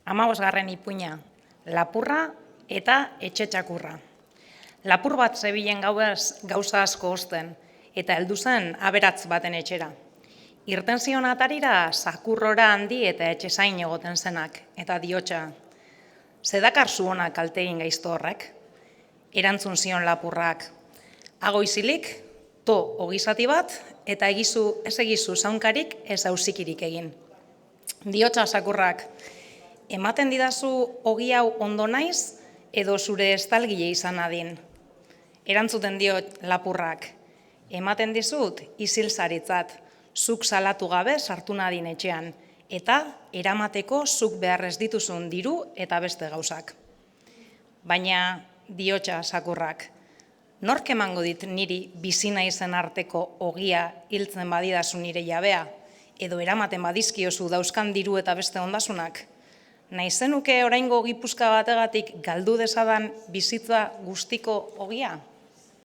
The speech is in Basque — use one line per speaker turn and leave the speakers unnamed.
15. ipuina, lapurra eta etxe txakurra. Lapur bat zebilen gauza asko osten, eta heldu zen aberatz baten etxera. Irten zion atarira sakurrora handi eta etxezain egoten zenak, eta diotxa, zedakar zu honak kaltegin gaizto horrek? Erantzun zion lapurrak, agoizilik, to ogizati bat, eta ez egizu zaunkarik ez auzikirik egin. Diotxa sakurrak, ematen didazu ogi hau ondo naiz, edo zure estalgile izan adin. Erantzuten dio lapurrak, ematen dizut isilzaritzat, zuk salatu gabe sartu nadin etxean, eta eramateko zuk beharrez dituzun diru eta beste gauzak. Baina diotxa sakurrak, nork emango dit niri bizi naizen arteko ogia hiltzen badidazu nire jabea, edo eramaten badizkiozu dauzkan diru eta beste ondasunak? Naizenuke oraingo gipuzka bategatik galdu dezadan bizitza guztiko ogia?